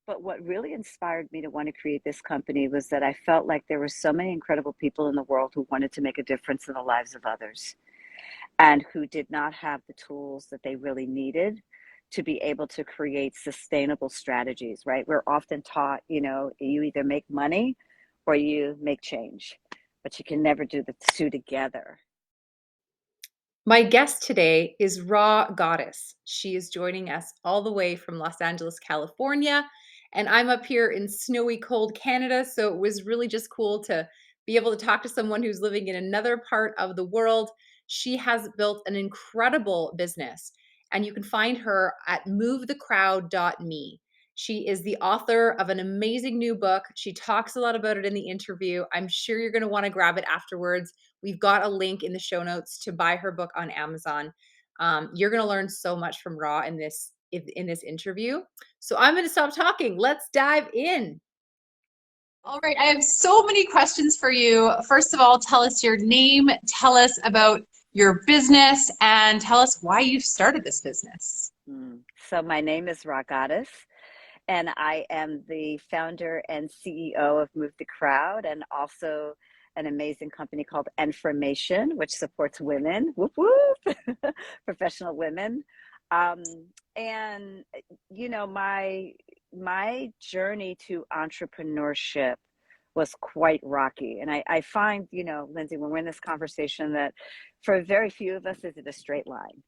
But what really inspired me to want to create this company was that I felt like there were so many incredible people in the world who wanted to make a difference in the lives of others and who did not have the tools that they really needed to be able to create sustainable strategies, right? We're often taught, you either make money or you make change, but you can never do the two together. My guest today is Rha Goddess. She is joining us all the way from Los Angeles, California, and I'm up here in snowy, cold Canada. So it was really just cool to be able to talk to someone who's living in another part of the world. She has built an incredible business, and you can find her at movethecrowd.me. She is the author of an amazing new book. She talks a lot about it in the interview. I'm sure you're going to want to grab it afterwards. We've got a link in the show notes to buy her book on Amazon. You're going to learn so much from Rha in this interview. So I'm going to stop talking. Let's dive in. All right, I have so many questions for you. First of all, tell us your name, tell us about your business, and tell us why you started this business. So my name is Rha Goddess, and I am the founder and CEO of Move the Crowd, and also an amazing company called Information, which supports women, whoop whoop, professional women. Um, and my journey to entrepreneurship was quite rocky. And I find, Lindsay, when we're in this conversation, that for very few of us is it a straight line.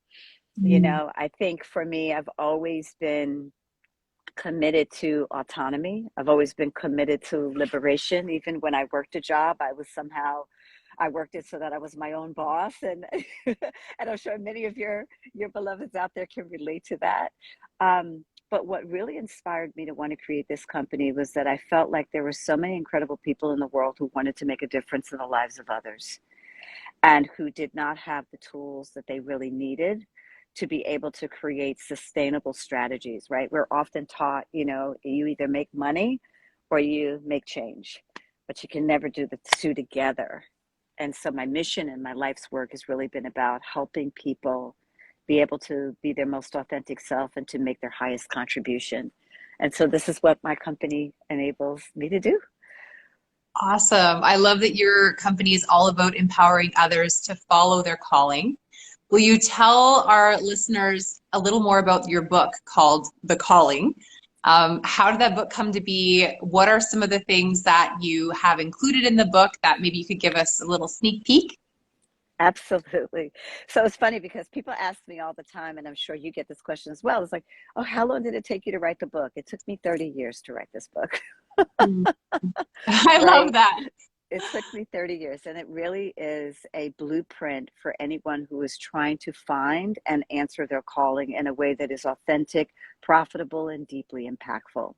Mm. I think for me, I've always been committed to autonomy. I've always been committed to liberation. Even when I worked a job, I worked it so that I was my own boss. And and I'm sure many of your beloveds out there can relate to that. But what really inspired me to want to create this company was that I felt like there were so many incredible people in the world who wanted to make a difference in the lives of others and who did not have the tools that they really needed to be able to create sustainable strategies, right? We're often taught, you either make money or you make change, but you can never do the two together. And so my mission and my life's work has really been about helping people be able to be their most authentic self and to make their highest contribution. And so this is what my company enables me to do. Awesome. I love that your company is all about empowering others to follow their calling. Will you tell our listeners a little more about your book called The Calling? How did that book come to be? What are some of the things that you have included in the book that maybe you could give us a little sneak peek? Absolutely. So it's funny because people ask me all the time, and I'm sure you get this question as well. It's like, oh, how long did it take you to write the book? It took me 30 years to write this book, Mm. I love right? that. It took me 30 years, and it really is a blueprint for anyone who is trying to find and answer their calling in a way that is authentic, profitable, and deeply impactful.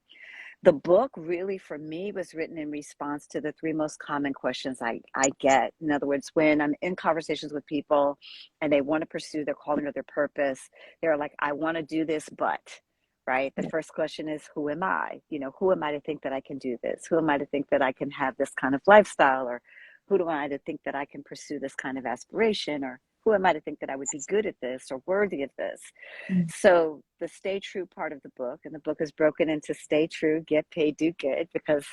The book really, for me, was written in response to the three most common questions I get. In other words, when I'm in conversations with people and they want to pursue their calling or their purpose, they're like, I want to do this, but, right? The first question is, who am I? Who am I to think that I can do this? Who am I to think that I can have this kind of lifestyle? Or who do I to think that I can pursue this kind of aspiration? Or who am I to think that I would be good at this or worthy of this? Mm. So the stay true part of the book, and the book is broken into stay true, get paid, do good, because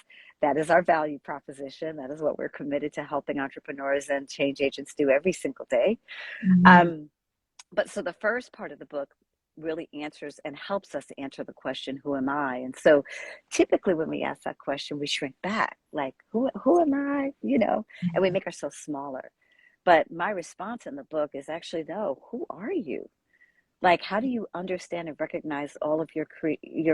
that is our value proposition. That is what we're committed to helping entrepreneurs and change agents do every single day. Mhm. Um, but so the first part of the book really answers and helps us answer the question, who am I? And so typically when we ask that question, we shrink back, like, who am I? And we make ourselves smaller. But my response in the book is actually, no, who are you? Like, how do you understand and recognize all of your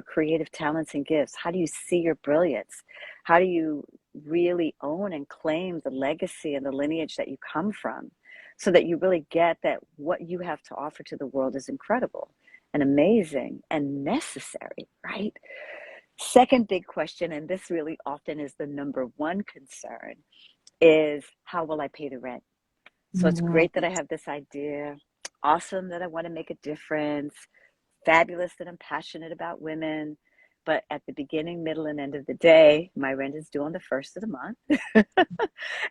creative talents and gifts? How do you see your brilliance? How do you really own and claim the legacy and the lineage that you come from, so that you really get that what you have to offer to the world is incredible and amazing and necessary, right? Second big question, and this really often is the number one concern, is how will I pay the rent? So it's Mhm. great that I have this idea. Awesome that I want to make a difference. Fabulous that I'm passionate about women. But at the beginning, middle, and end of the day, my rent is due on the first of the month.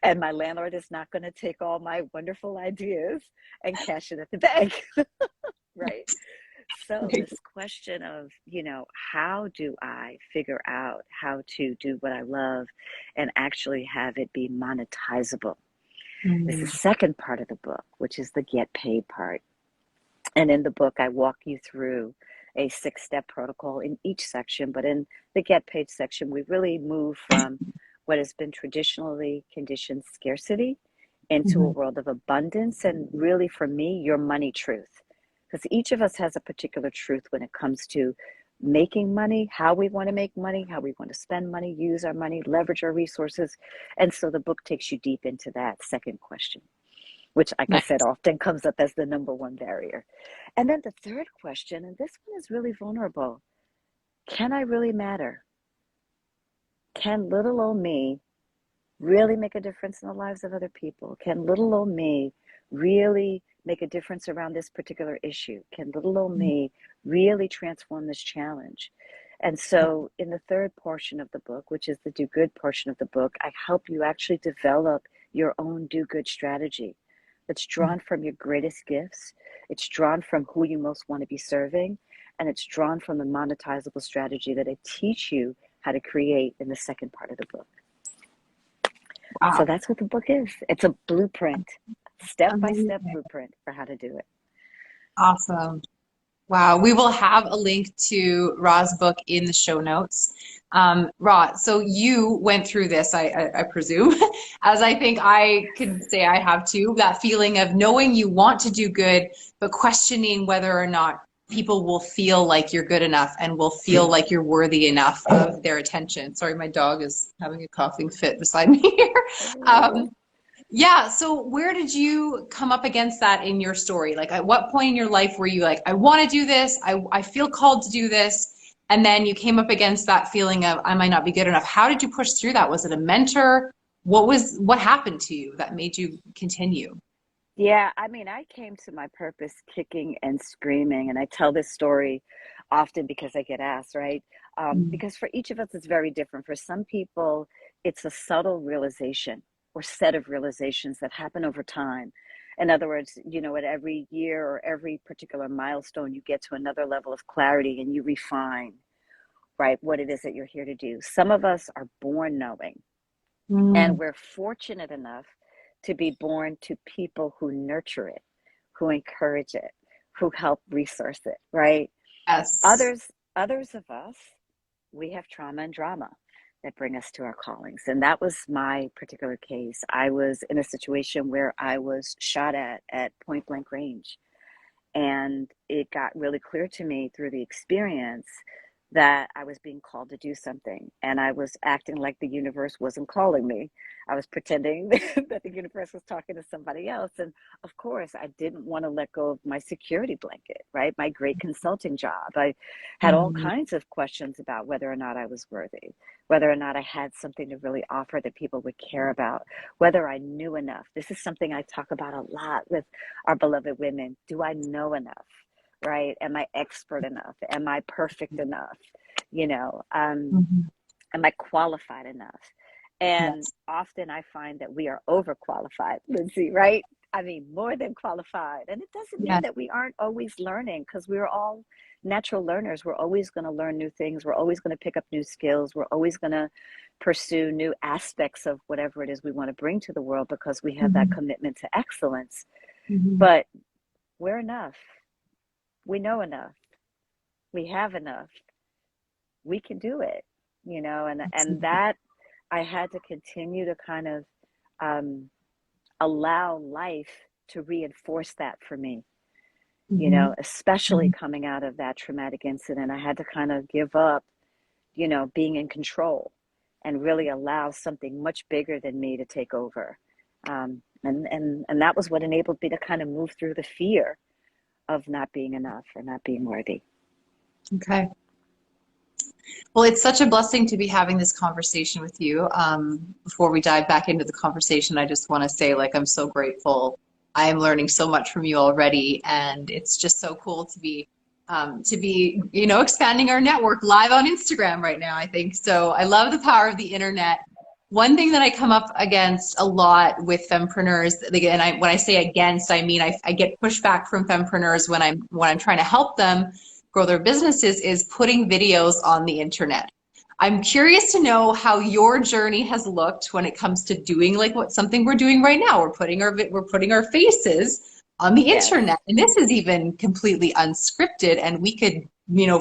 And my landlord is not going to take all my wonderful ideas and cash it at the bank. Right? So this question of, how do I figure out how to do what I love and actually have it be monetizable? This is the second part of the book, which is the get paid part. And in the book, I walk you through a 6-step protocol in each section. But in the get paid section, we really move from what has been traditionally conditioned scarcity into a world of abundance. And really, for me, your money truth. Because each of us has a particular truth when it comes to making money, how we want to make money, how we want to spend money, use our money, leverage our resources. And so the book takes you deep into that second question, which, like I said, often comes up as the number one barrier. And then the third question, and this one is really vulnerable. Can I really matter? Can little old me really make a difference in the lives of other people? Can little old me really make a difference around this particular issue? Can little old me really transform this challenge? And so in the third portion of the book, which is the do good portion of the book, I help you actually develop your own do good strategy. It's drawn from your greatest gifts. It's drawn from who you most want to be serving. And it's drawn from the monetizable strategy that I teach you how to create in the second part of the book. Wow. So that's what the book is. It's a blueprint, step-by-step blueprint for how to do it. Awesome. Wow. We will have a link to Rha's book in the show notes. Rha, so you went through this, I presume, as I think I could say I have too, that feeling of knowing you want to do good, but questioning whether or not people will feel like you're good enough and will feel like you're worthy enough of their attention. Sorry, my dog is having a coughing fit beside me here. Yeah, so where did you come up against that in your story? Like, at what point in your life were you like, I want to do this, I feel called to do this, and then you came up against that feeling of, I might not be good enough. How did you push through that? Was it a mentor? What happened to you that made you continue? Yeah, I mean, I came to my purpose kicking and screaming, and I tell this story often because I get asked, right? Because for each of us, it's very different. For some people, it's a subtle realization or set of realizations that happen over time. In other words, at every year or every particular milestone, you get to another level of clarity and you refine, right, what it is that you're here to do. Some of us are born knowing, and we're fortunate enough to be born to people who nurture it, who encourage it, who help resource it, right? Yes. Others of us, we have trauma and drama that bring us to our callings. And that was my particular case. I was in a situation where I was shot at point blank range. And it got really clear to me through the experience that I was being called to do something. And I was acting like the universe wasn't calling me. I was pretending that the universe was talking to somebody else. And of course, I didn't want to let go of my security blanket, right? My great consulting job. I had all kinds of questions about whether or not I was worthy, whether or not I had something to really offer that people would care about, whether I knew enough. This is something I talk about a lot with our beloved women. Do I know enough? Right? Am I expert enough? Am I perfect enough? Am I qualified enough? And often I find that we are overqualified, Lindsay, right? I mean, more than qualified. And it doesn't mean that we aren't always learning, because we're all natural learners. We're always going to learn new things. We're always going to pick up new skills. We're always going to pursue new aspects of whatever it is we want to bring to the world, because we have that commitment to excellence. But we're enough. We know enough. We have enough. We can do it, and that I had to continue to kind of allow life to reinforce that for me, especially coming out of that traumatic incident. I had to kind of give up, being in control and really allow something much bigger than me to take over. And that was what enabled me to kind of move through the fear of not being enough or not being worthy. Okay. Well, it's such a blessing to be having this conversation with you. Before we dive back into the conversation, I just want to say, I'm so grateful. I am learning so much from you already, and it's just so cool to be, expanding our network live on Instagram right now, I think. So I love the power of the internet. One thing that I come up against a lot with fempreneurs, again, when I say against, I mean I get pushback from fempreneurs when I'm trying to help them grow their businesses, is putting videos on the internet. I'm curious to know how your journey has looked when it comes to doing like what something we're doing right now. We're putting our faces on the Yes. internet, and this is even completely unscripted, and we could,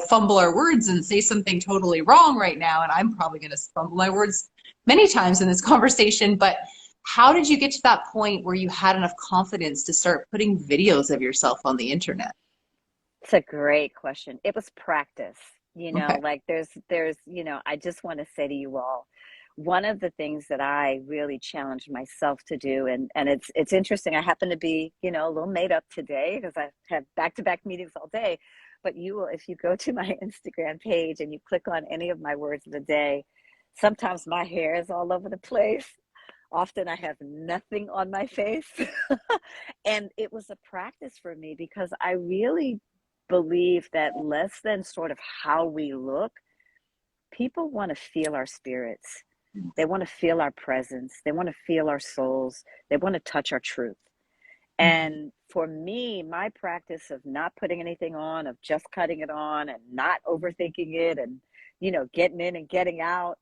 fumble our words and say something totally wrong right now, and I'm probably going to fumble my words many times in this conversation. But how did you get to that point where you had enough confidence to start putting videos of yourself on the internet? It's a great question. It was practice, Okay. like I just want to say to you all, one of the things that I really challenged myself to do, and it's interesting. I happen to be, a little made up today because I have back-to-back meetings all day. But you will, if you go to my Instagram page and you click on any of my words of the day, sometimes my hair is all over the place. Often I have nothing on my face. And it was a practice for me because I really believe that less than sort of how we look, people want to feel our spirits. They want to feel our presence. They want to feel our souls. They want to touch our truth. And for me, my practice of not putting anything on, of just cutting it on and not overthinking it and, getting in and getting out,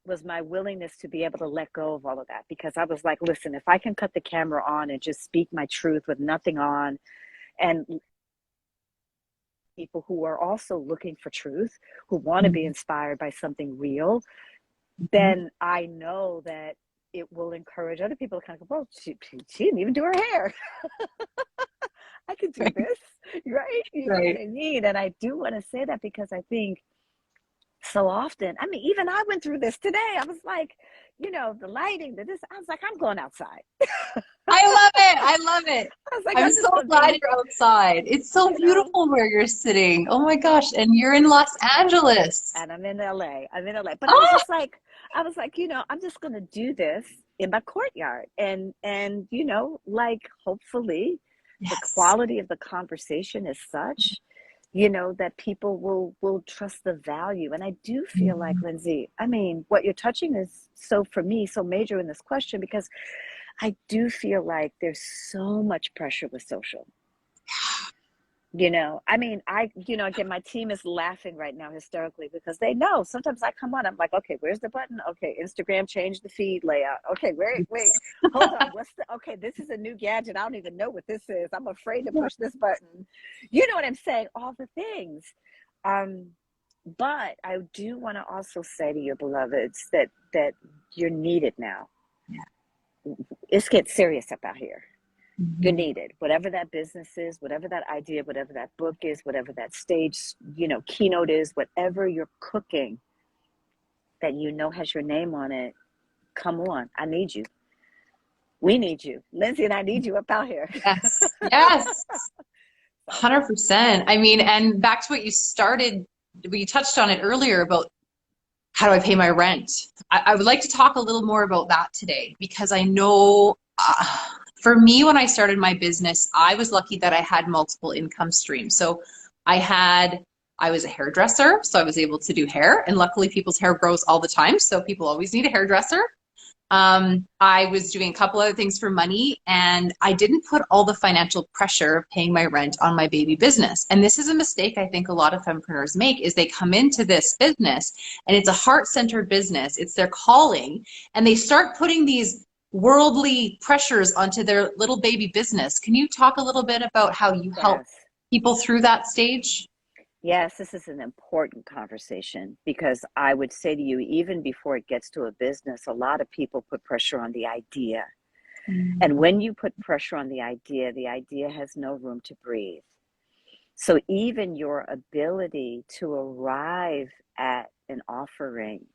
was my willingness to be able to let go of all of that. Because I was like, listen, if I can cut the camera on and just speak my truth with nothing on, and people who are also looking for truth, who want to be inspired by something real, then I know that it will encourage other people to kind of go, well, she didn't even do her hair. I could do this, right? You know what Right. I mean? And I do want to say that because I think so often, I mean, even I went through this today. I was like, the lighting, I was like, I'm going outside. I love it. I love it. I was like, I'm I'm so just going to glad be, you're outside. It's so you know, beautiful where you're sitting. Oh my gosh. And you're in Los Angeles. and I'm in LA. I'm in LA. But I was Oh, just like, I'm just gonna do this in my courtyard. And like hopefully the yes. quality of the conversation is such, that people will trust the value. And I do feel like, Lindsay, I mean, what you're touching is so for me, so major in this question, because I do feel like there's so much pressure with social. I mean, again, my team is laughing right now hysterically because they know sometimes I come on, I'm like, okay, where's the button? Okay, Instagram changed the feed layout. Okay, wait, hold on. Okay, this is a new gadget. I don't even know what this is. I'm afraid to push this button. You know what I'm saying? All the things. Um, but I do want to also say to your beloveds that you're needed now. It's getting serious up out here. You're Mhm. needed. Whatever that business is, whatever that idea, whatever that book is, whatever that stage, keynote is, whatever you're cooking that has your name on it, come on. I need you. We need you. Lindsay and I need you up out here. Yes. Yes. So 100%. I mean, and back to what you started, we touched on it earlier about how do I pay my rent? I would like to talk a little more about that today because I know for me, when I started my business, I was lucky that I had multiple income streams. So I had, I was a hairdresser, so I was able to do hair, and luckily people's hair grows all the time, so people always need a hairdresser. I was doing a couple other things for money, and I didn't put all the financial pressure of paying my rent on my baby business. And this is a mistake I think a lot of fempreneurs make is they come into this business and it's a heart-centered business. It's their calling, and they start putting these worldly pressures onto their little baby business. Can you talk a little bit about how you help yes. people through that stage? Yes, this is an important conversation because I would say to you, even before it gets to a business, a lot of people put pressure on the idea. And when you put pressure on the idea has no room to breathe. So even your ability to arrive at an offering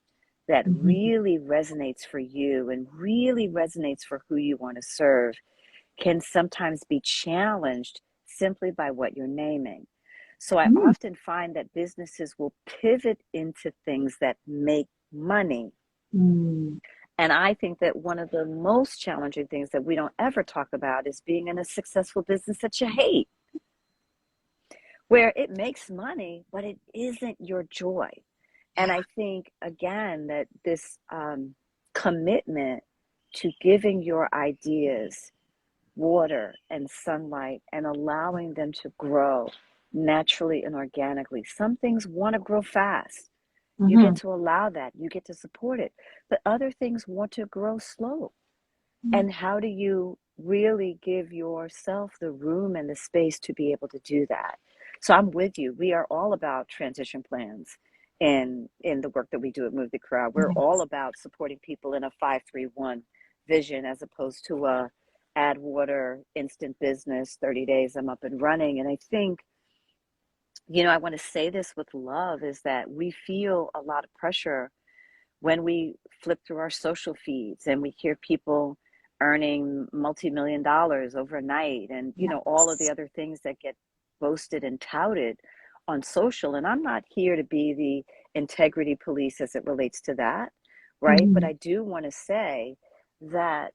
that Mhm. really resonates for you and really resonates for who you want to serve can sometimes be challenged simply by what you're naming. So I Mhm. often find that businesses will pivot into things that make money. Mhm. And I think that one of the most challenging things that we don't ever talk about is being in a successful business that you hate, where it makes money, but it isn't your joy. And I think, again, that this commitment to giving your ideas water and sunlight and allowing them to grow naturally and organically. Some things want to grow fast. You get Mm-hmm. to allow that, you get to support it. But other things want to grow slow. And how do you really give yourself the room and the space to be able to do that? So I'm with you. We are all about transition plans in the work that we do at Move the Crowd. We're all about supporting people in a 5-3-1 vision as opposed to a add water, instant business, 30 days, I'm up and running. And I think, I want to say this with love is that we feel a lot of pressure when we flip through our social feeds and we hear people earning multi-million dollars overnight and all of the Yes. other things that get boasted and touted on social. And I'm not here to be the integrity police as it relates to that, right? But Mm-hmm. I do want to say that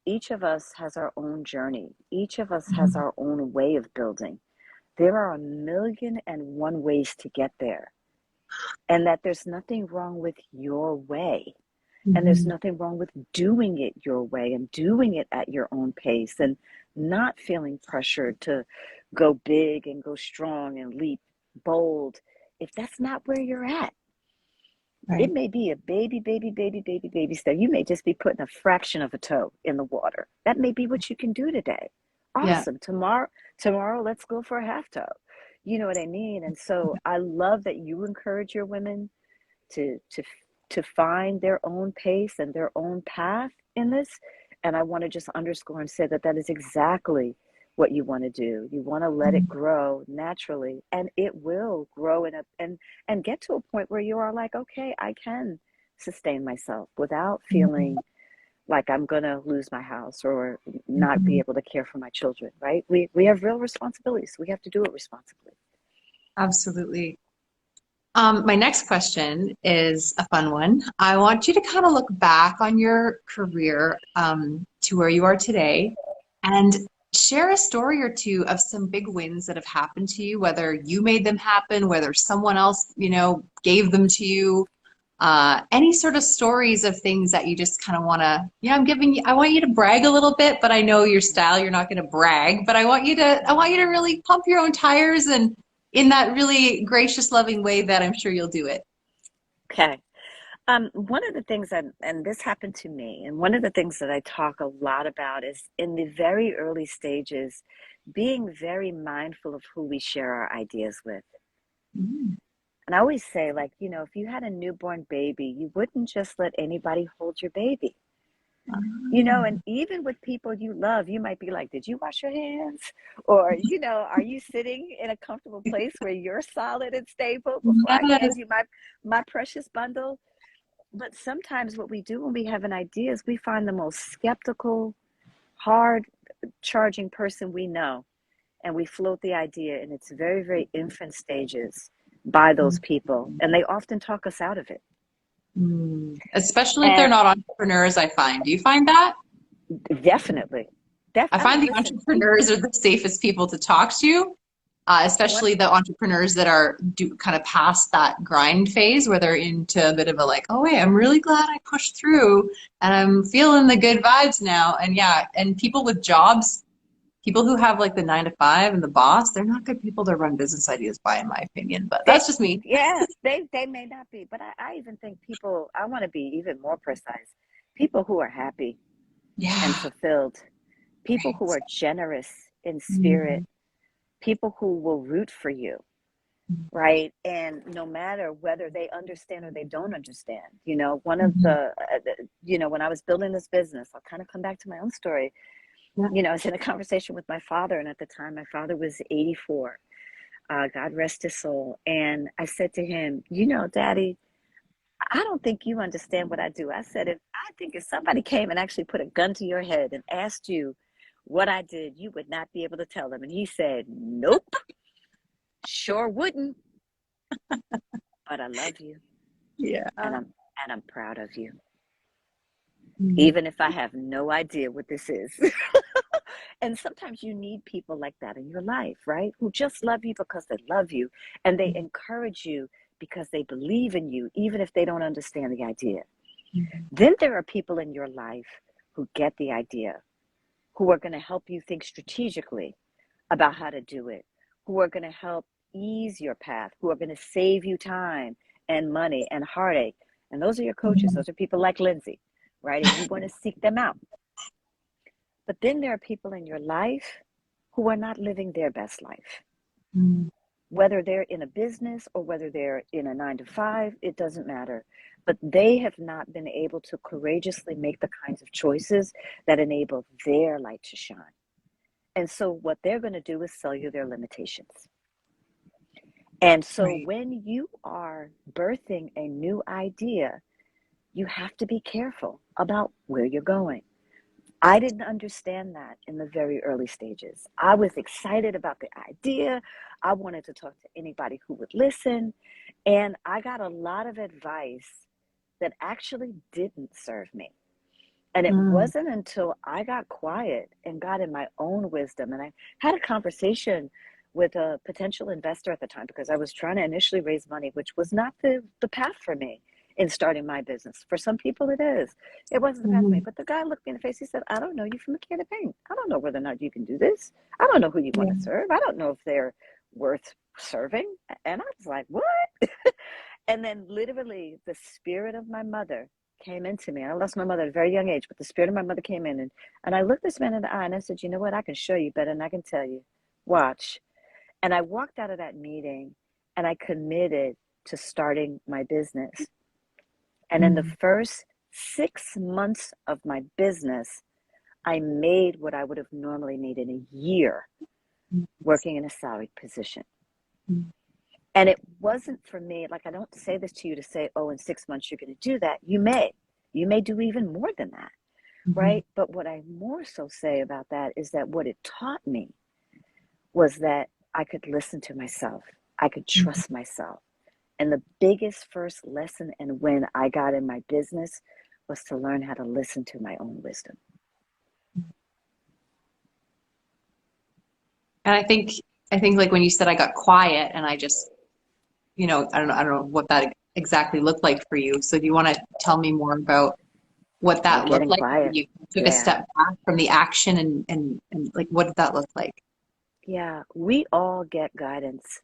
each of us has our own journey, each of us has Mm-hmm. our own way of building. There are a million and one ways to get there, and that there's nothing wrong with your way. And there's Mm-hmm. nothing wrong with doing it your way and doing it at your own pace and not feeling pressured to go big and go strong and leap bold. If that's not where you're at, it Right. may be a baby step. You may just be putting a fraction of a toe in the water. That may be what you can do today. Yeah. Awesome. Tomorrow, let's go for a half toe. You know what I mean? And so I love that you encourage your women to to to find their own pace and their own path in this. And I want to just underscore and say that that is exactly what you want to do. You want to let it grow naturally, and it will grow and get to a point where you are like, okay, I can sustain myself without Mm-hmm. feeling like I'm going to lose my house or not be Mm-hmm. able to care for my children, right? We have real responsibilities. We have to do it responsibly. Absolutely. My next question is a fun one. I want you to kind of look back on your career to where you are today and share a story or two of some big wins that have happened to you, whether you made them happen, whether someone else, gave them to you. Any sort of stories of things that you just kind of want to, I want you to brag a little bit, but I know your style, you're not going to brag, but I want you to really pump your own tires and in that really gracious, loving way that I'm sure you'll do it. Okay. One of the things and this happened to me, and one of the things that I talk a lot about is in the very early stages, being very mindful of who we share our ideas with. Mm. And I always say, like, if you had a newborn baby, you wouldn't just let anybody hold your baby. And even with people you love, you might be like, did you wash your hands? Or, are you sitting in a comfortable place where you're solid and stable before I Yes. hand you my precious bundle? But sometimes what we do when we have an idea is we find the most skeptical, hard charging person we know, and we float the idea in its very, very infant stages by those people, and they often talk us out of it. Especially if they're And not entrepreneurs, I find. Do you find that? definitely, I find the listen, entrepreneurs are the safest people to talk to, what especially the entrepreneurs that are kind of past that grind phase where they're into a bit of a like, oh wait, I'm really glad I pushed through and I'm feeling the good vibes now. And yeah, and people with jobs, people who have like the 9 to 5 and the boss, they're not good people to run business ideas by, in my opinion. But they that's just me. yeah, they may not be, but I even think people, I want to be even more precise, people who are happy and Yeah. fulfilled, people who Right. are generous in Mhm. spirit, people who will root for you, right? And no matter whether they understand or they don't understand, one of Mhm. when I was building this business, I'll kind of come back to my own story. Yeah. I was in a conversation with my father, and at the time, my father was 84. God rest his soul. And I said to him, Daddy, I don't think you understand what I do. I think if somebody came and actually put a gun to your head and asked you what I did, you would not be able to tell them. And he said, nope, sure wouldn't, but I love you. Yeah. And I'm proud of you, Mm. even if I have no idea what this is. And sometimes you need people like that in your life, right? Who just love you because they love you, and they encourage you because they believe in you, even if they don't understand the idea. Then there are people in your life who get the idea, who are going to help you think strategically about how to do it, who are going to help ease your path, who are going to save you time and money and heartache. And those are your coaches. Mhm. Those are people like Lindsay, right? And you want to seek them out. But then there are people in your life who are not living their best life. Mhm. Whether they're in a business or whether they're in a 9 to 5, it doesn't matter. But they have not been able to courageously make the kinds of choices that enable their light to shine. And so what they're going to do is sell you their limitations. And so Right. when you are birthing a new idea, you have to be careful about where you're going. I didn't understand that in the very early stages. I was excited about the idea. I wanted to talk to anybody who would listen. And I got a lot of advice that actually didn't serve me. And it Mm. wasn't until I got quiet and got in my own wisdom, and I had a conversation with a potential investor at the time because I was trying to initially raise money, which was not the path for me in starting my business. For some people, it is. It wasn't the path for me. Mhm. But the guy looked me in the face. He said, I don't know you from a can of paint. I don't know whether or not you can do this. I don't know who you want Yeah. to serve. I don't know if they're worth serving. And I was like, what? And then literally the spirit of my mother came into me. I lost my mother at a very young age, but the spirit of my mother came in, and I looked this man in the eye and I said, you know what? I can show you better than I can tell you. Watch. And I walked out of that meeting and I committed to starting my business. And in the Mm. first 6 months of my business, I made what I would have normally made in a year working in a salaried position. Mm. And it wasn't for me, like, I don't say this to you to say, oh, in 6 months you're going to do that. You may do even more than that, Mhm. right? But what I more so say about that is that what it taught me was that I could listen to myself, I could Mhm. trust myself. And the biggest first lesson and when I got in my business was to learn how to listen to my own wisdom. And I think like when you said I got quiet and I just, I don't know what that exactly looked like for you. So do you want to tell me more about what Oh, that looked getting like? quiet. You took a Yeah. step back from the action and like what did that look like? Yeah. We all get guidance.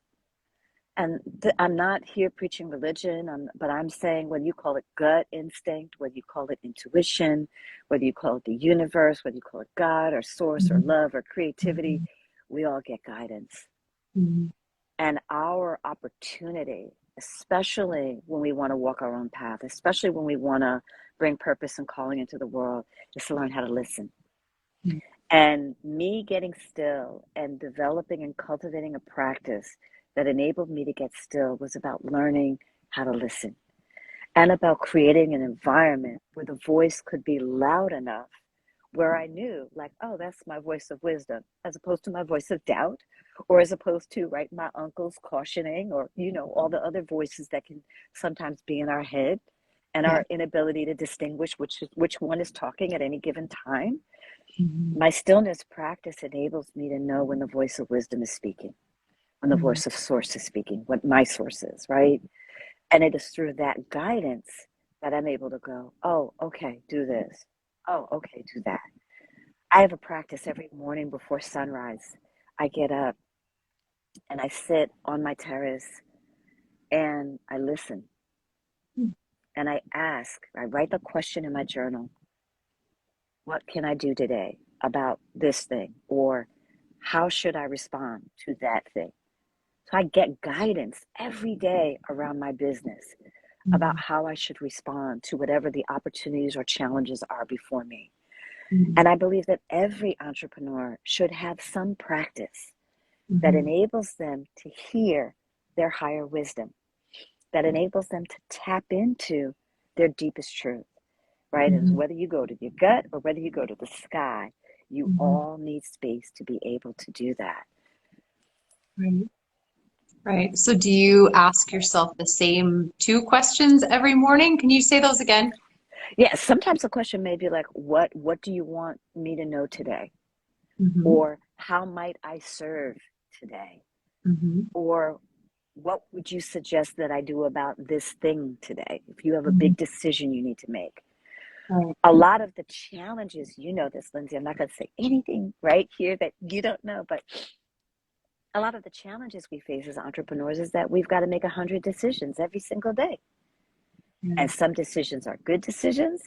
And I'm not here preaching religion, but I'm saying whether you call it gut instinct, whether you call it intuition, whether you call it the universe, whether you call it God or source or Mhm. love or creativity, Mhm. we all get guidance. Mhm. And our opportunity, especially when we want to walk our own path, especially when we want to bring purpose and calling into the world, is to learn how to listen. And me getting still and developing and cultivating a practice that enabled me to get still was about learning how to listen and about creating an environment where the voice could be loud enough where I knew, like, oh, that's my voice of wisdom, as opposed to my voice of doubt, or as opposed to, right, my uncle's cautioning, or, all the other voices that can sometimes be in our head and Yeah. our inability to distinguish which one is talking at any given time. Mhm. My stillness practice enables me to know when the voice of wisdom is speaking, when the Mhm. voice of source is speaking, what my source is, right? And it is through that guidance that I'm able to go, oh, okay, do this. Oh, okay, do that. I have a practice every morning before sunrise. I get up and I sit on my terrace and I listen and I ask, I write the question in my journal, what can I do today about this thing? Or how should I respond to that thing? So I get guidance every day around my business about Mhm. how I should respond to whatever the opportunities or challenges are before me. Mhm. And I believe that every entrepreneur should have some practice that Mhm. enables them to hear their higher wisdom, that enables them to tap into their deepest truth, right? And Mhm. whether you go to your gut or whether you go to the sky, you Mhm. all need space to be able to do that. Right. Right. So do you ask yourself the same two questions every morning? Can you say those again? Yes, sometimes the question may be like, what do you want me to know today? Mhm. Or how might I serve today? Mhm. Or what would you suggest that I do about this thing today? If you have a Mhm. big decision you need to make. Right. A lot of the challenges, you know this, Lindsay, I'm not going to say anything right here that you don't know, but a lot of the challenges we face as entrepreneurs is that we've got to make 100 decisions every single day. And Mm. some decisions are good decisions,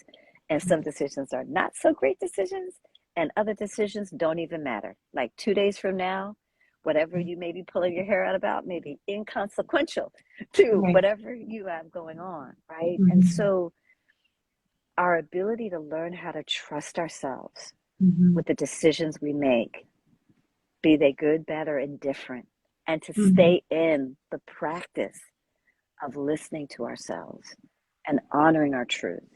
and some decisions are not so great decisions, and other decisions don't even matter. Like 2 days from now, whatever you may be pulling your hair out about may be inconsequential to Right. whatever you have going on, right? And Mhm. so our ability to learn how to trust ourselves Mhm. with the decisions we make, be they good, bad, or indifferent, and to Mhm. stay in the practice of listening to ourselves and honoring our truth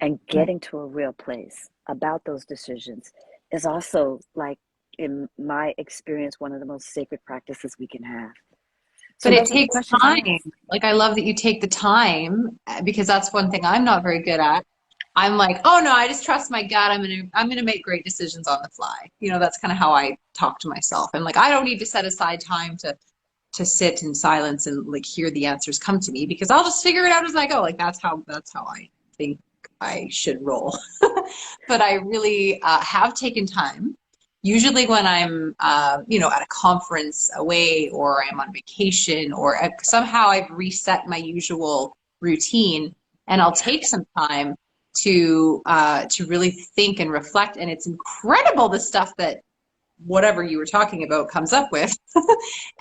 and Right. getting to a real place about those decisions is also, like, in my experience, one of the most sacred practices we can have. So But it those are the takes questions I time. ask. Like, I love that you take the time because that's one thing I'm not very good at. I'm like, oh no, I just trust my gut. I'm gonna make great decisions on the fly. You know, that's kind of how I talk to myself. I'm like, I don't need to set aside time to sit in silence and like hear the answers come to me because I'll just figure it out as I go. Like that's how I think I should roll. But I really have taken time. Usually when I'm, at a conference away or I'm on vacation or somehow I've reset my usual routine, and I'll take some time to really think and reflect. And it's incredible the stuff that whatever you were talking about comes up with.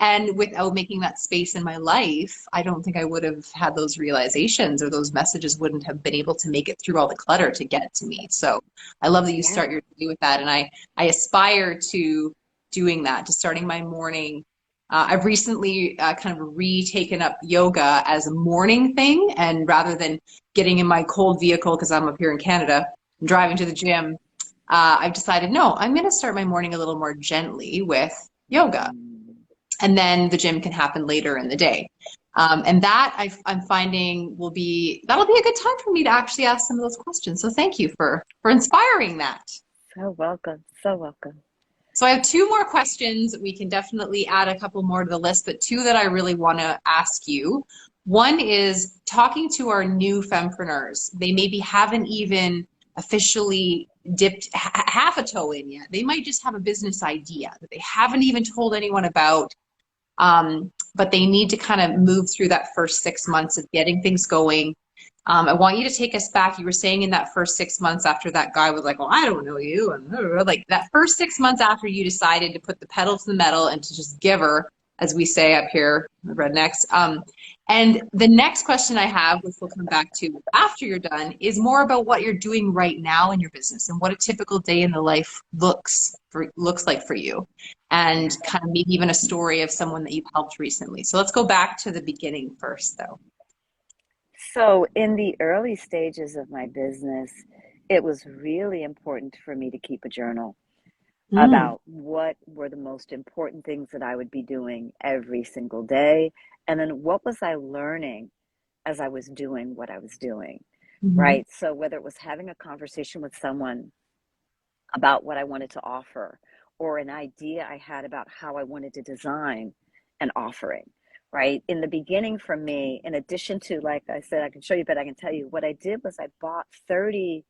And without making that space in my life, I don't think I would have had those realizations, or those messages wouldn't have been able to make it through all the clutter to get to me. So I love that you Yeah. start your day with that. And I aspire to doing that, to starting my morning. I've recently kind of retaken up yoga as a morning thing. And rather than getting in my cold vehicle, because I'm up here in Canada, and driving to the gym, I've decided, no, I'm going to start my morning a little more gently with yoga. Mm. And then the gym can happen later in the day. And that I'm finding that'll be a good time for me to actually ask some of those questions. So thank you for inspiring that. So welcome. So welcome. So I have two more questions. We can definitely add a couple more to the list, but two that I really want to ask you. One is talking to our new fempreneurs. They maybe haven't even officially dipped half a toe in yet. They might just have a business idea that they haven't even told anyone about, but they need to kind of move through that first 6 months of getting things going. I want you to take us back. You were saying in that first 6 months after that guy was like, well, I don't know you. And like that first 6 months after you decided to put the pedal to the metal and to just give her, as we say up here, the rednecks. And the next question I have, which we'll come back to after you're done, is more about what you're doing right now in your business and what a typical day in the life looks like for you, and Yeah. kind of maybe even a story of someone that you've helped recently. So let's go back to the beginning first, though. So, in the early stages of my business, it was really important for me to keep a journal Mm, about what were the most important things that I would be doing every single day. And then what was I learning as I was doing what I was doing, mhm, right? So, whether it was having a conversation with someone about what I wanted to offer, or an idea I had about how I wanted to design an offering, right? In the beginning, for me, in addition to, like I said, I can show you, but I can tell you what I did was I bought 30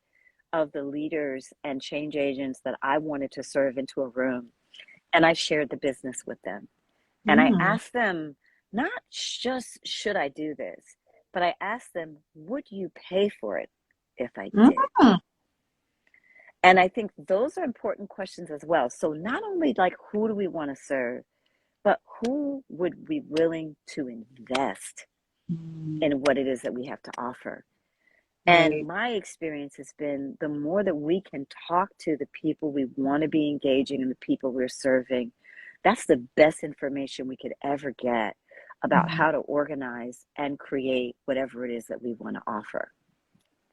of the leaders and change agents that I wanted to serve into a room, and I shared the business with them. And I mm, asked them, not just should I do this, but I asked them, would you pay for it if I did? mm, And I think those are important questions as well. So not only like who do we want to serve, but who would be willing to invest mm. in what it is that we have to offer? And Right. my experience has been the more that we can talk to the people we want to be engaging and the people we're serving, that's the best information we could ever get about Mhm, how to organize and create whatever it is that we want to offer.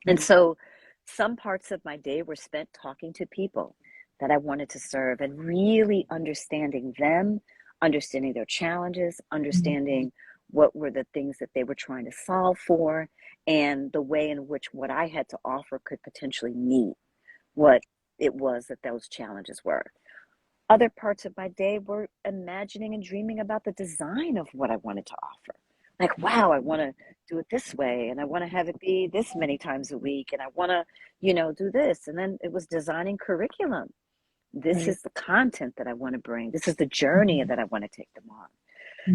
And right. so some parts of my day were spent talking to people that I wanted to serve and really understanding them, understanding their challenges, Mhm, understanding what were the things that they were trying to solve for, and the way in which what I had to offer could potentially meet what it was that those challenges were. Other parts of my day were imagining and dreaming about the design of what I wanted to offer. Like, wow, I want to do it this way, and I want to have it be this many times a week, and I want to, do this. And then it was designing curriculum. This Right. is the content that I want to bring. This is the journey that I want to take them on.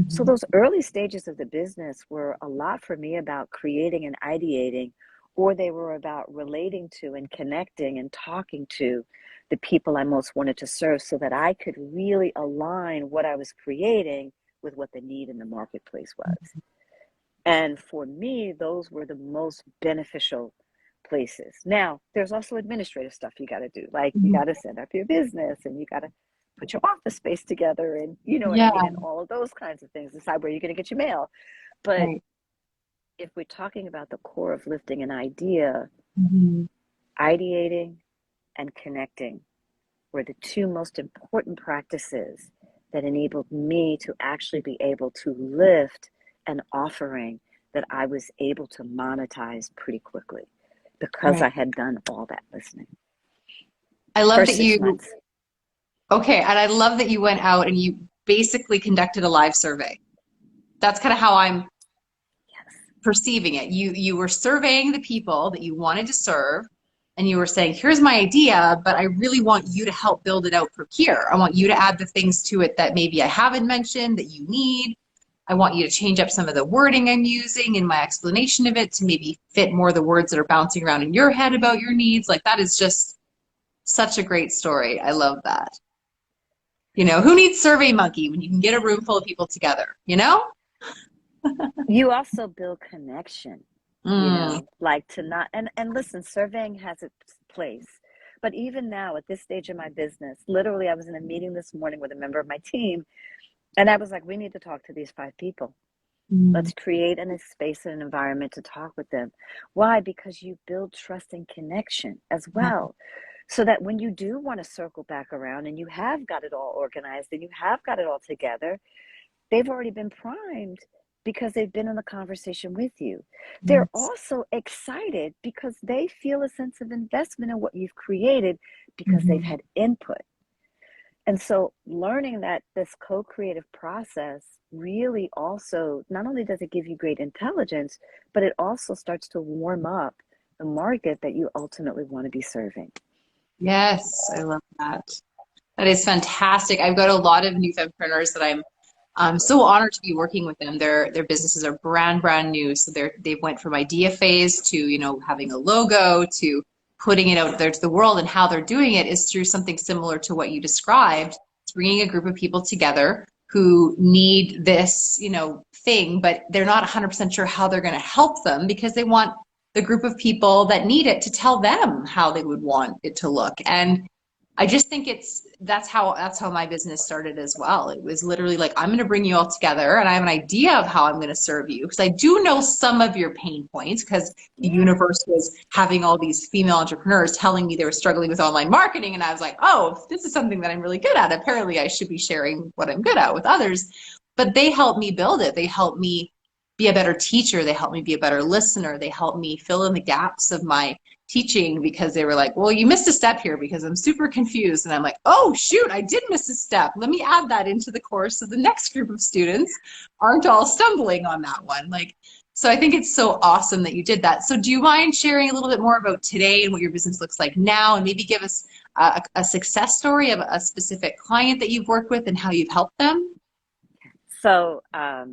So Mhm. those early stages of the business were a lot for me about creating and ideating, or they were about relating to and connecting and talking to the people I most wanted to serve so that I could really align what I was creating with what the need in the marketplace was. And for me, those were the most beneficial places. Now, there's also administrative stuff you got to do. Like you Mhm. got to set up your business and you got to put your office space together and you know what I Yeah, mean? And all of those kinds of things, decide where you're going to get your mail. But right. if we're talking about the core of lifting an idea, Mhm. ideating and connecting were the two most important practices that enabled me to actually be able to lift an offering that I was able to monetize pretty quickly because Right. I had done all that listening. I love First that six you, months. okay, and I love that you went out and you basically conducted a live survey. That's kind of how I'm Yes. perceiving it. You were surveying the people that you wanted to serve, and you were saying, here's my idea, but I really want you to help build it out from here. I want you to add the things to it that maybe I haven't mentioned that you need. I want you to change up some of the wording I'm using in my explanation of it to maybe fit more the words that are bouncing around in your head about your needs. Like that is just such a great story. I love that. Who needs Survey Monkey when you can get a room full of people together, you know? You also build connection, Mm, like to not, and listen, surveying has its place. But even now, at this stage of my business, literally, I was in a meeting this morning with a member of my team, and I was like, we need to talk to these 5 people. mm, Let's create a space and an environment to talk with them. Why? Because you build trust and connection as yeah, well. So that when you do want to circle back around and you have got it all organized and you have got it all together, they've already been primed because they've been in the conversation with you. They're yes. also excited because they feel a sense of investment in what you've created because they've Mhm. had input. And so learning that this co-creative process really also not only does it give you great intelligence, but it also starts to warm up the market that you ultimately want to be serving. Yes, I love that. That is fantastic. I've got a lot of new femprepreneurs that I'm so honored to be working with them. Their businesses are brand new, so they went from idea phase to having a logo to putting it out there to the world. And how they're doing it is through something similar to what you described. It's bringing a group of people together who need this thing, but they're not 100% sure how they're going to help them because they want the group of people that need it to tell them how they would want it to look. And I just think that's how my business started as well. It was literally like, I'm going to bring you all together and I have an idea of how I'm going to serve you because I do know some of your pain points because the Yeah. universe was having all these female entrepreneurs telling me they were struggling with online marketing, and I was like, oh, if this is something that I'm really good at, apparently I should be sharing what I'm good at with others. But they helped me build it. They helped me be a better teacher. They helped me be a better listener. They helped me fill in the gaps of my teaching because they were like, well, you missed a step here because I'm super confused. And I'm like, oh, shoot, I did miss a step. Let me add that into the course so the next group of students aren't all stumbling on that one. So I think it's so awesome that you did that. So do you mind sharing a little bit more about today and what your business looks like now, and maybe give us a success story of a specific client that you've worked with and how you've helped them? So, wow.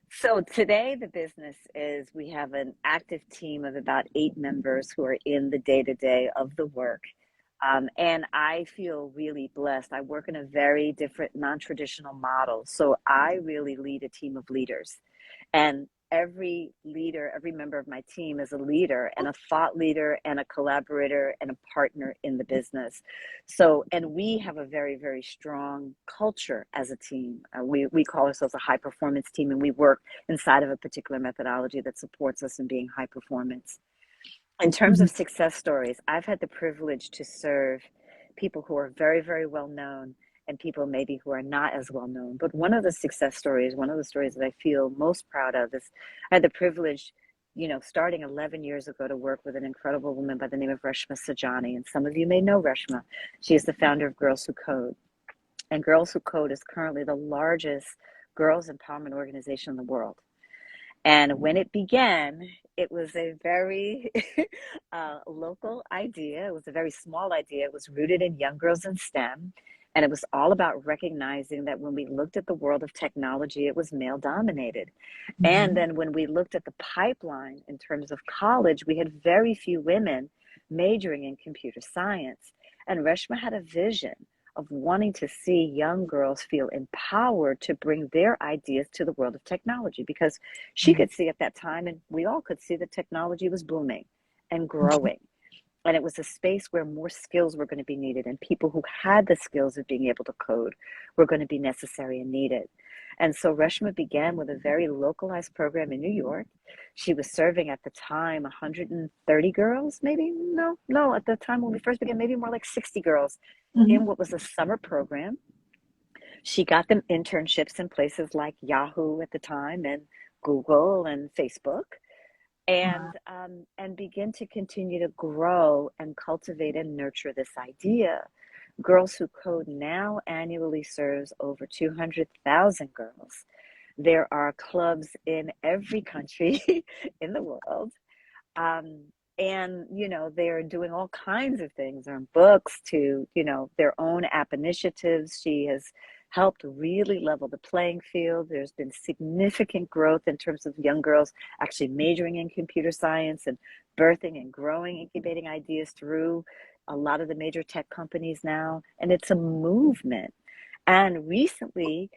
So today the business is we have an active team of about 8 members who are in the day to day of the work. And I feel really blessed. I work in a very different, non traditional model. So I really lead a team of leaders. And every leader, every member of my team is a leader and a thought leader and a collaborator and a partner in the business. So, and we have a very, very strong culture as a team. We call ourselves a high performance team, and we work inside of a particular methodology that supports us in being high performance. In terms Mhm. of success stories, I've had the privilege to serve people who are very, very well known and people maybe who are not as well known. But one of the success stories, one of the stories that I feel most proud of is I had the privilege starting 11 years ago to work with an incredible woman by the name of Reshma Sajani. And some of you may know Reshma. She is the founder of Girls Who Code. And Girls Who Code is currently the largest girls empowerment organization in the world. And when it began, it was a very local idea. It was a very small idea. It was rooted in young girls in STEM. And it was all about recognizing that when we looked at the world of technology, it was male dominated. Mm-hmm. And then when we looked at the pipeline in terms of college, we had very few women majoring in computer science. And Reshma had a vision of wanting to see young girls feel empowered to bring their ideas to the world of technology, because she could see at that time, and we all could see, that technology was booming and growing. And it was a space where more skills were going to be needed, and people who had the skills of being able to code were going to be necessary and needed. And so Reshma began with a very localized program in New York. She was serving at the time 130 girls, maybe, no, at the time when we first began, maybe more like 60 girls in what was a summer program. She got them internships in places like Yahoo at the time, and Google and Facebook, and begin to continue to grow and cultivate and nurture this idea. Girls Who Code now annually serves over 200,000 girls. There are clubs in every country in the world. And, they're doing all kinds of things, from books to, their own app initiatives. She has helped really level the playing field. There's been significant growth in terms of young girls actually majoring in computer science and birthing and growing, incubating ideas through a lot of the major tech companies now. And it's a movement. And recently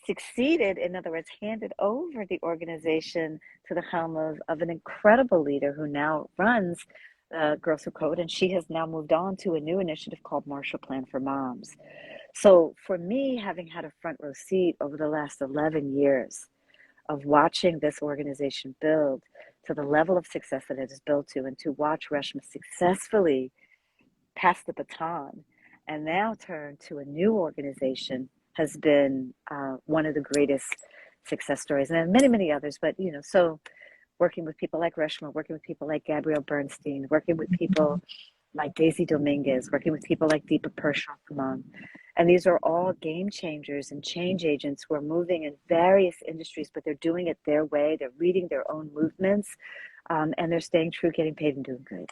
succeeded, in other words, handed over the organization to the helm of an incredible leader who now runs Girls Who Code. And she has now moved on to a new initiative called Marshall Plan for Moms. So for me, having had a front row seat over the last 11 years of watching this organization build to the level of success that it has built to, and to watch Reshma successfully pass the baton and now turn to a new organization, has been one of the greatest success stories. And many, many others, but, so working with people like Reshma, working with people like Gabrielle Bernstein, working with people like Daisy Dominguez, working with people like Deepa Purushottamam. And these are all game changers and change agents who are moving in various industries, but they're doing it their way. They're reading their own movements, and they're staying true, getting paid, and doing good.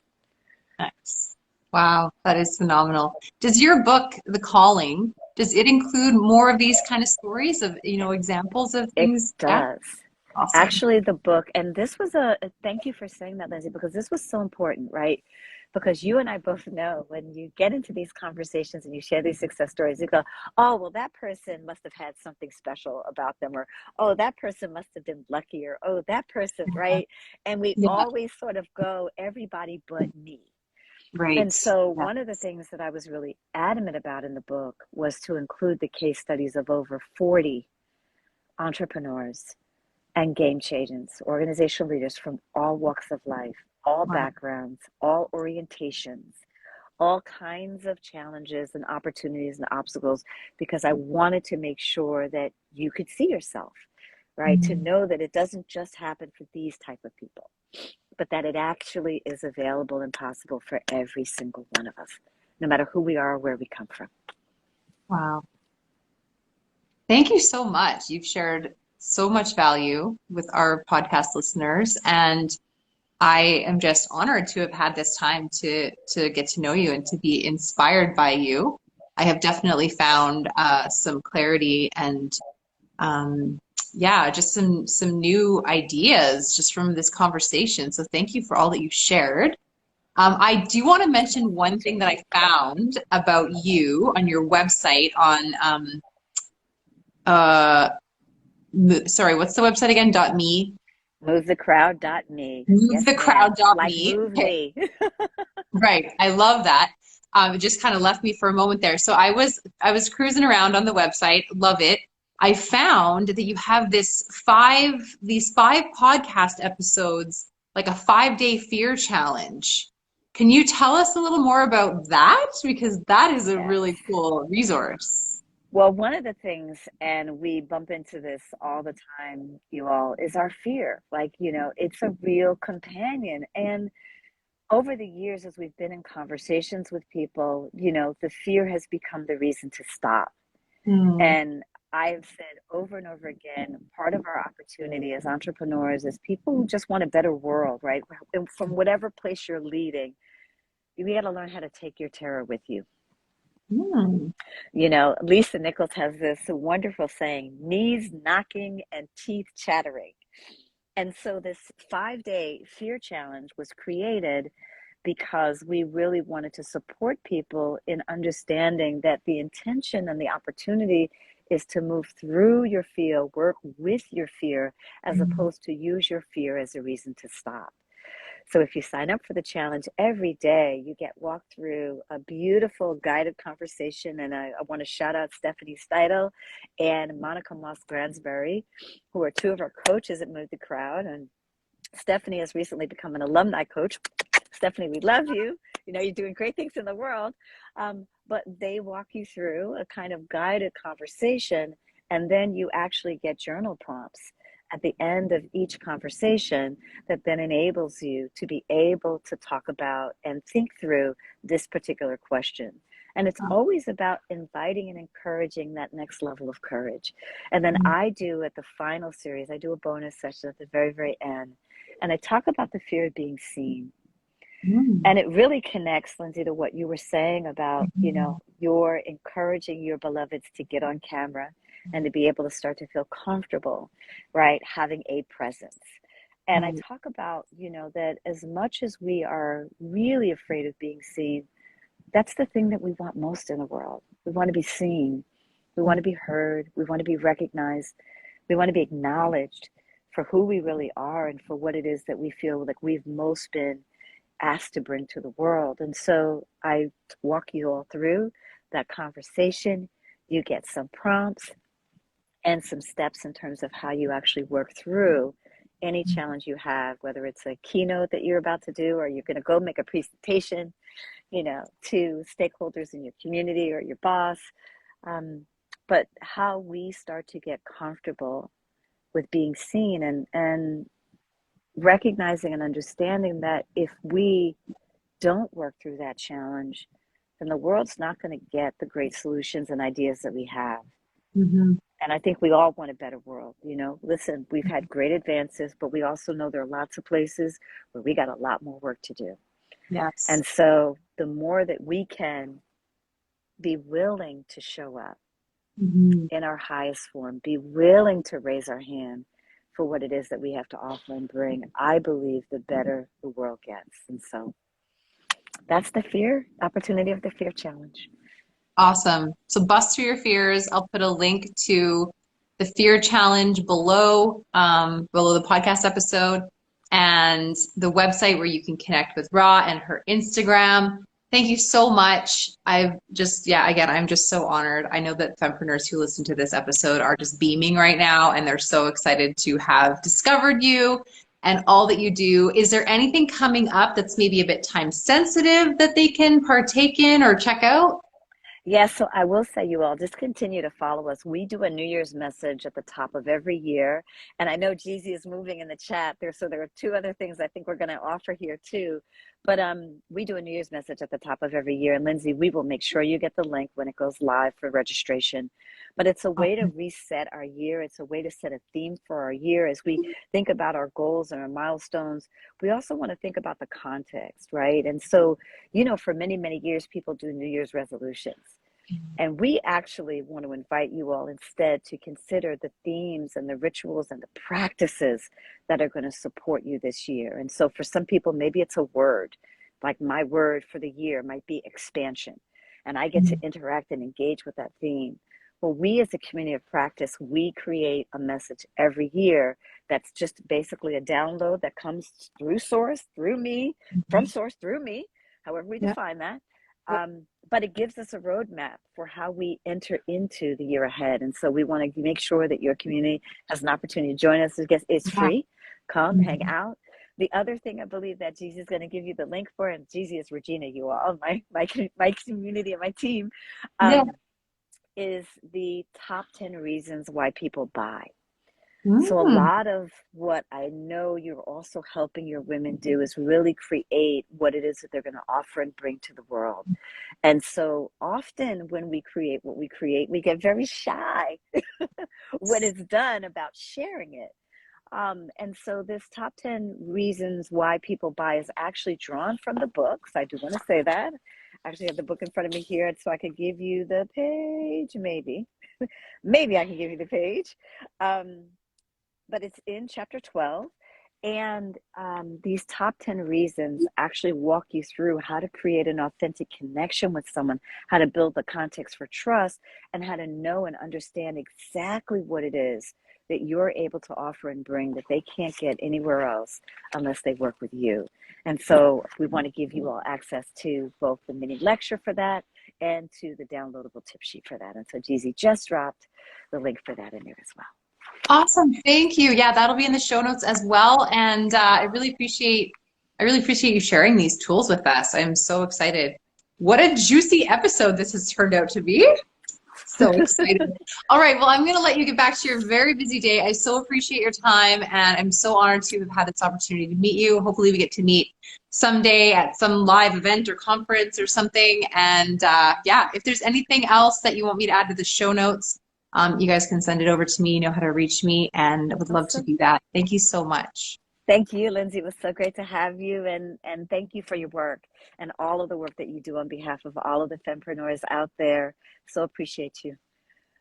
Nice. Wow, that is phenomenal. Does your book, The Calling, does it include more of these kind of stories of, examples of things? It does. Awesome. Actually, the book, and this was thank you for saying that, Lindsay, because this was so important, right? Because you and I both know when you get into these conversations and you share these success stories, you go, oh, well, that person must have had something special about them, or, oh, that person must have been lucky, or, oh, that person, right? And we always sort of go, everybody but me. Right. And so one of the things that I was really adamant about in the book was to include the case studies of over 40 entrepreneurs and game changers, organizational leaders from all walks of life, all backgrounds, all orientations, all kinds of challenges and opportunities and obstacles, because I wanted to make sure that you could see yourself, right? To know that it doesn't just happen for these type of people, but that it actually is available and possible for every single one of us, no matter who we are or where we come from. Wow. Thank you so much. You've shared so much value with our podcast listeners, and I am just honored to have had this time to get to know you and to be inspired by you. I have definitely found some clarity and just some new ideas just from this conversation. So thank you for all that you shared. I do want to mention one thing that I found about you on your website on sorry, what's the website again? .me. MoveTheCrowd.me. MoveTheCrowd.me. Like move me. Right. I love that. It just kind of left me for a moment there. So I was cruising around on the website. Love it. I found that you have these five podcast episodes, like a 5-day fear challenge. Can you tell us a little more about that? Because that is a really cool resource. Well, one of the things, and we bump into this all the time, you all, is our fear. Like, it's a real companion. And over the years, as we've been in conversations with people, the fear has become the reason to stop. Mm, And I've said over and over again, part of our opportunity as entrepreneurs is people who just want a better world, right? And from whatever place you're leading, we got to learn how to take your terror with you. mm, Lisa Nichols has this wonderful saying, knees knocking and teeth chattering. And so this 5-day fear challenge was created because we really wanted to support people in understanding that the intention and the opportunity is to move through your fear, work with your fear, as mm, opposed to use your fear as a reason to stop. So if you sign up for the challenge every day, you get walked through a beautiful guided conversation. And I want to shout out Stephanie Steidel and Monica Moss-Gransberry, who are two of our coaches at Move the Crowd. And Stephanie has recently become an alumni coach. Stephanie, we love you. You're doing great things in the world. But they walk you through a kind of guided conversation, and then you actually get journal prompts at the end of each conversation that then enables you to be able to talk about and think through this particular question. And it's always about inviting and encouraging that next level of courage. And then mm, I do at the final series, I do a bonus session at the very, very end. And I talk about the fear of being seen. mm, And it really connects, Lindsay, to what you were saying about, mhm, you're encouraging your beloveds to get on camera and to be able to start to feel comfortable, right? Having a presence. And I right. talk about, that as much as we are really afraid of being seen, that's the thing that we want most in the world. We want to be seen. We want to be heard. We want to be recognized. We want to be acknowledged for who we really are and for what it is that we feel like we've most been asked to bring to the world. And so I walk you all through that conversation. You get some prompts and some steps in terms of how you actually work through any challenge you have, whether it's a keynote that you're about to do or you're going to go make a presentation, to stakeholders in your community or your boss. Um, but how we start to get comfortable with being seen and recognizing and understanding that if we don't work through that challenge, then the world's not going to get the great solutions and ideas that we have. Mhm. And I think we all want a better world. Listen, we've had great advances, but we also know there are lots of places where we got a lot more work to do. Yes. And so the more that we can be willing to show up Mhm. in our highest form, be willing to raise our hand for what it is that we have to offer and bring, I believe the better the world gets. And so that's the fear opportunity of the fear challenge. Awesome. So bust through your fears. I'll put a link to the fear challenge below the podcast episode and the website where you can connect with Rha and her Instagram. Thank you so much. Again, I'm just so honored. I know that fempreneurs who listen to this episode are just beaming right now and they're so excited to have discovered you and all that you do. Is there anything coming up that's maybe a bit time sensitive that they can partake in or check out? Yes, so I will say, you all just continue to follow us. We do a New Year's message at the top of every year. And I know Jeezy is moving in the chat there. So there are two other things I think we're going to offer here too. But we do a New Year's message at the top of every year. And Lindsay, we will make sure you get the link when it goes live for registration. But it's a way to reset our year. It's a way to set a theme for our year as we think about our goals and our milestones. We also want to think about the context, right? And so, for many, many years, people do New Year's resolutions. And we actually want to invite you all instead to consider the themes and the rituals and the practices that are going to support you this year. And so for some people, maybe it's a word, like my word for the year might be expansion. And I get to interact and engage with that theme. Well, we as a community of practice, we create a message every year that's just basically a download that comes through source, through me, from source, through me, however we Yeah. define that. But it gives us a roadmap for how we enter into the year ahead. And so we want to make sure that your community has an opportunity to join us. It's free. Come, hang Mhm. out. The other thing I believe that Jeezy is going to give you the link for, and Jeezy is Regina, you all, my community and my team, Yeah. um, is the top 10 reasons why people buy. So a Mm. lot of what I know you're also helping your women do is really create what it is that they're going to offer and bring to the world. And so often when we create what we create, we get very shy when it's done about sharing it. And so this top 10 reasons why people buy is actually drawn from the books. I do want to say that. I actually have the book in front of me here, so I could give you the page, maybe. Maybe I can give you the page. Um, but it's in chapter 12. And these top 10 reasons actually walk you through how to create an authentic connection with someone, how to build the context for trust, and how to know and understand exactly what it is that you're able to offer and bring that they can't get anywhere else unless they work with you. And so we want to give you all access to both the mini lecture for that and to the downloadable tip sheet for that. And so Jeezy just dropped the link for that in there as well. Awesome. Thank you. Yeah, that'll be in the show notes as well. And I really appreciate you sharing these tools with us. I'm so excited. What a juicy episode this has turned out to be. So excited. All right. Well, I'm going to let you get back to your very busy day. I so appreciate your time, and I'm so honored to have had this opportunity to meet you. Hopefully we get to meet someday at some live event or conference or something. And yeah, if there's anything else that you want me to add to the show notes, you guys can send it over to me. You know how to reach me, and I would love to Awesome. do that. Thank you so much. Thank you, Lindsay. It was so great to have you, and thank you for your work and all of the work that you do on behalf of all of the fempreneurs out there. So appreciate you.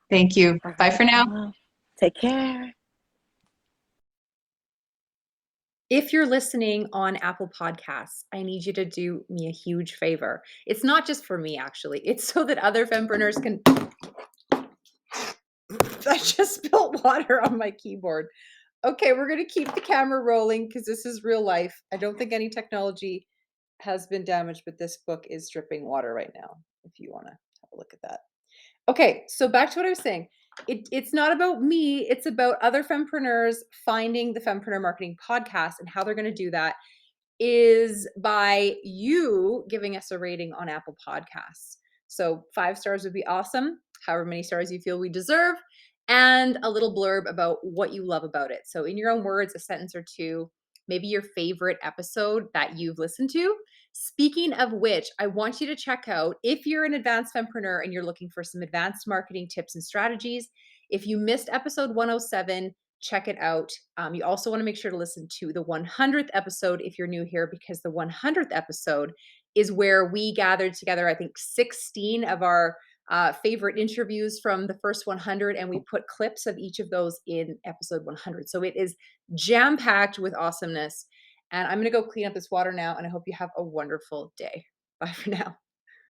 Thank you. All Bye right. for now. Well, take care. If you're listening on Apple Podcasts, I need you to do me a huge favor. It's not just for me, actually. It's so that other fempreneurs can. I just spilled water on my keyboard. Okay, we're going to keep the camera rolling because this is real life. I don't think any technology has been damaged, but this book is dripping water right now, if you want to have a look at that. Okay, so back to what I was saying. It's not about me, it's about other fempreneurs finding the Fempreneur Marketing Podcast, and how they're going to do that is by you giving us a rating on Apple Podcasts. So 5 stars would be awesome, however many stars you feel we deserve, and a little blurb about what you love about it. So in your own words, a sentence or two, maybe your favorite episode that you've listened to. Speaking of which, I want you to check out, if you're an advanced fempreneur and you're looking for some advanced marketing tips and strategies, if you missed episode 107, check it out. You also want to make sure to listen to the 100th episode if you're new here, because the 100th episode is where we gathered together, I think, 16 of our favorite interviews from the first 100, and we put clips of each of those in episode 100. So it is jam-packed with awesomeness. And I'm going to go clean up this water now, and I hope you have a wonderful day. Bye for now.